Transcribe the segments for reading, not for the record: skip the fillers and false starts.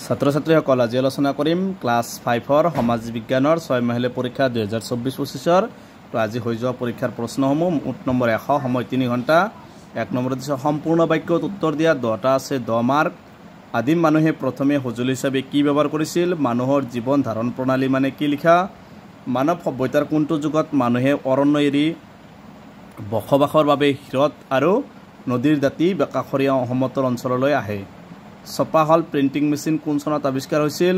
ছাত্ৰ ছাত্ৰীসকল আজি আলোচনা কৰিম ক্লাছ 5ৰ সমাজ বিজ্ঞানৰ 6 মাহিলী পৰীক্ষা 2024-25ৰ তো আজি হৈ যোৱা পৰীক্ষাৰ প্ৰশ্নসমূহ মুঠ নম্বৰ 100 সময় 3 ঘণ্টা 1 নম্বৰত দিছে সম্পূৰ্ণ বাক্যত উত্তৰ দিয়া 10টা আছে 10 মাৰ্ক আদিম মানুহে প্ৰথমে সঁজুলি হিচাপে কি ব্যৱহাৰ কৰিছিল মানুহৰ জীৱন ধাৰণ প্ৰণালী মানে কি লিখা মানৱ সভ্যতাৰ কোনটো যুগত মানুহে অৰণ্য এৰি বসবাসৰ বাবে হ্ৰদ আৰু নদীৰ দাঁতি কাষৰীয়া সমতল অঞ্চললৈ আহে ছপাহল প্ৰিণ্টিং মেচিন কোন চনত আৱিষ্কাৰ হৈছিল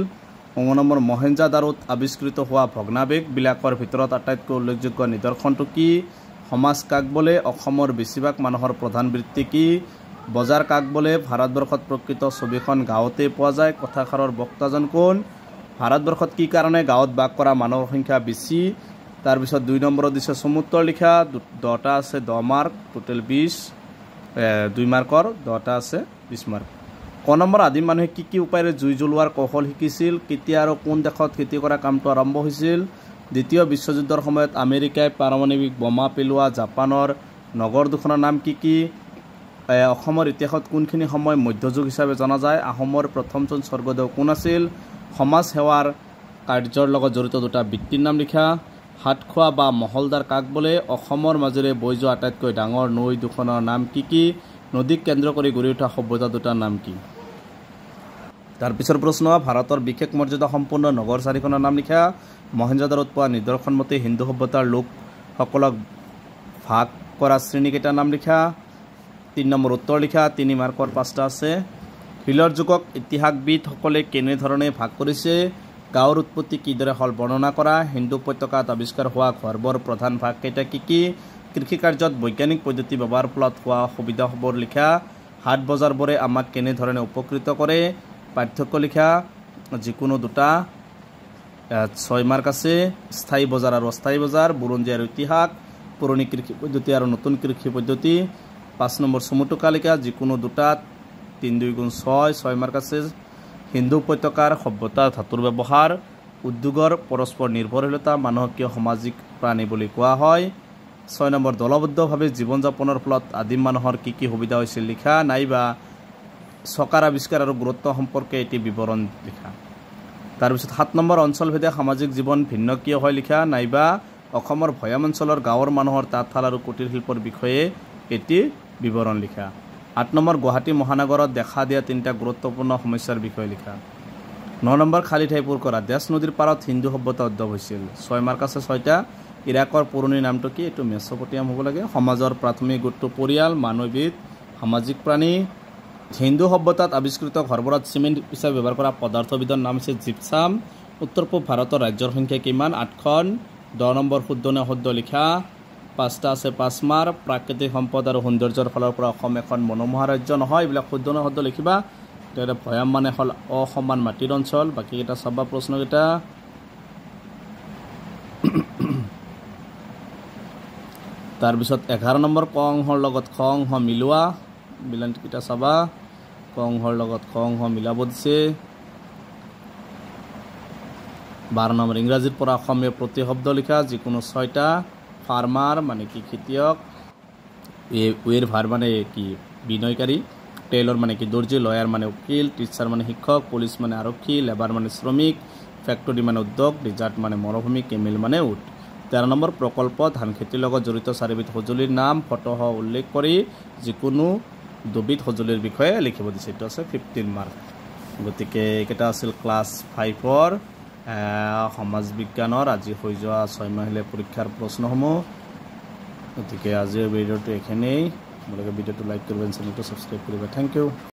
9 নম্বৰ মহেঞ্জোদাৰোত আৱিষ্কৃত হোৱা ভগ্নাৱশেষবিলাকৰ ভিতৰত আটাইতকৈ উল্লেখযোগ্য নিদৰ্শনটো কি সমাজ কাক বোলে অসমৰ বেছিভাগ মানুহৰ প্ৰধান বৃত্তি কি বজাৰ কাক বোলে ভাৰতবৰ্ষত প্ৰকৃত ছবিখন গাঁৱতে পোৱা যায় কথাষাৰৰ বক্তাজন কোন ভাৰতবৰ্ষত কি কাৰণে গাঁৱত বাস কৰা মানুহৰ সংখ্যা বেছি তাৰ পিছত 2 নম্বৰত দিছে সমুত্তৰ লিখা 10টা আছে 10 মাৰ্ক টোটাল 2 মাৰ্কৰ 10টা আছে 20 মাৰ্ক ক নম্বৰ আদিম মানুহে কি উপায়েৰে জুই জ্বলোৱাৰ কৌশল শিকিছিল কেতিয়া আৰু কোন দেশত খেতি কৰা কামটো আৰম্ভ হৈছিল দ্বিতীয় বিশ্বযুদ্ধৰ সময়ত আমেৰিকাই পাৰমাণৱিক বোমা পেলোৱা জাপানৰ নগৰ দুখনৰ নাম কি অসমৰ ইতিহাসত কোনখিনি সময় মধ্যযুগ হিচাপে জনা যায় আহোমৰ প্ৰথমজন স্বৰ্গদেউ কোন আছিল সমাজ সেৱাৰ কাৰ্যৰ লগত জড়িত দুটা বৃত্তিৰ নাম লিখা হাতখোৱা বা মহলদাৰ কাক বোলে অসমৰ মাজেৰে বৈ যোৱা আটাইতকৈ ডাঙৰ নৈ দুখনৰ নাম কি নদীক কেন্দ্ৰ কৰি গঢ়ি উঠা সভ্যতা দুটাৰ নাম কি তাৰ পিছৰ প্ৰশ্ন ভাৰতৰ বিশেষ মৰ্যাদা সম্পন্ন নগৰ চাৰিখনৰ নাম লিখা মহেঞ্জোদাৰোত পোৱা নিদৰ্শন মতে হিন্দু সভ্যতাৰ লোকসকলক ভাগ কৰা শ্ৰেণীকেইটাৰ নাম লিখা 3 নম্বৰ উত্তৰ লিখা 3 মাৰ্কৰ 5টা আছে শিলৰ যুগক ইতিহাসবিদসকলে কেনেধৰণে ভাগ কৰিছে গাঁৱৰ উৎপত্তি কিদৰে হল বৰ্ণনা কৰা হিন্দু উপত্যকাত আৱিষ্কাৰ হোৱা ঘৰবোৰ প্ৰধান ভাগ কেইটা কি কৃষি কাৰ্যত বৈজ্ঞানিক পদ্ধতি ব্যৱহাৰৰ ফলত হোৱা সুবিধাসমূহ লিখা হাট বজাৰবোৰে আমাক কেনেধৰণে উপকৃত কৰে পাৰ্থক্য লিখা যিকোনো দুটা 6 মাৰ্ক আছে স্থায়ী বজাৰ আৰু অস্থায়ী বজাৰ বুৰঞ্জী আৰু ইতিহাস পুৰণি কৃষি পদ্ধতি আৰু নতুন কৃষি পদ্ধতি 5 নম্বৰ সমুটুকা লিখা যিকোনো দুটা 3 2 গুণ 6 মাৰ্ক আছে হিন্দু উপত্যকাৰ সভ্যতা ধাতুৰ ব্যৱহাৰ উদ্যোগৰ পৰস্পৰ নিৰ্ভৰশীলতা মানুহক কিয় সামাজিক প্ৰাণী বুলি কোৱা হয় 6 নম্বৰ দলবদ্ধভাৱে জীৱন যাপনৰ ফলত আদিম মানুহৰ কি সুবিধা হৈছিল লিখা নাইবা চকাৰ আৱিষ্কাৰ আৰু গুৰুত্ব সম্পৰ্কে এটি বিৱৰণ লিখা তাৰপিছত 7 নম্বৰ অঞ্চলভেদে সামাজিক জীৱন ভিন্ন কিয় হয় লিখা নাইবা অসমৰ ভৈয়াম অঞ্চলৰ গাঁৱৰ মানুহৰ তাঁতশাল আৰু কুটিৰ শিল্পৰ বিষয়ে এটি বিৱৰণ লিখা 8 নম্বৰ গুৱাহাটী মহানগৰত দেখা দিয়া 3টা গুৰুত্বপূৰ্ণ সমস্যাৰ বিষয়ে লিখা 9 নম্বৰ খালী ঠাই পূৰ কৰা দেশ নদীৰ পাৰত হিন্দু সভ্যতা উদ্ভৱ হৈছিল 6 মাৰ্ক আছে 6টা ইৰাকৰ পুৰণি নামটো কি এইটো মেছ'পটেমিয়াম হ'ব লাগে সমাজৰ প্ৰাথমিক গোটটো পৰিয়াল মানৱীয় সামাজিক প্ৰাণী হিন্দু সভ্যতাত আৱিষ্কৃত ঘৰবোৰত চিমেণ্ট হিচাপে ব্যৱহাৰ কৰা পদাৰ্থবিধৰ নাম হৈছে জিপছাম উত্তৰ পূব ভাৰতৰ ৰাজ্যৰ সংখ্যা কিমান 8খন 10 নম্বৰ শুদ্ধ নে অশুদ্ধ লিখা 5টা আছে 5 মাৰ্ক প্ৰাকৃতিক সম্পদ আৰু সৌন্দৰ্যৰ ফালৰ পৰা অসম এখন মনোমোহা ৰাজ্য নহয় এইবিলাক শুদ্ধ নে অশুদ্ধ লিখিবা তেতিয়া ভৈয়াম মানে হ'ল অসমান মাটিৰ অঞ্চল বাকী এটা চাবা প্ৰশ্নকেইটা তাৰপিছত 11 নম্বৰ ক অংশৰ লগত খ অংশ মিলোৱা মিলনকেইটা চাবা ক অংশৰ লগত খ অংশ মিলাব দিছে 12 নম্বৰ ইংৰাজীৰ পৰা অসমীয়া প্ৰতিশব্দ লিখা যিকোনো 6টা ফাৰ্মাৰ মানে কি খেতিয়ক ওয়েৰ ভাৰ মানে কি বিনয়কাৰী টেইলৰ মানে কি দৰ্জী লয়াৰ মানে উকিল টিচাৰ মানে শিক্ষক পুলিচ মানে আৰক্ষী লেবাৰ মানে শ্ৰমিক ফেক্টৰী মানে উদ্যোগ ডিজাৰ্ট মানে মৰুভূমি কেমিল মানে উট 13 নম্বৰ প্ৰকল্প ধান খেতিৰ লগত জড়িত চাৰিবিধ সঁজুলিৰ নাম ফটোসহ উল্লেখ কৰি যিকোনো দুবিধ সঁজুলিৰ বিষয়ে লিখিব দিছে এইটো আছে 15 মাৰ্ক গতিকে এইকেইটা আছিল ক্লাছ 5ৰ সমাজ বিজ্ঞানৰ আজি হৈ যোৱা 6 মাহিলী পৰীক্ষাৰ প্ৰশ্নসমূহ গতিকে আজিৰ ভিডিঅ'টো এখানেই আপোনালোকে ভিডিঅ'টো লাইক কৰিব চেনেলটো ছাবস্ক্ৰাইব কৰিব থেংক ইউ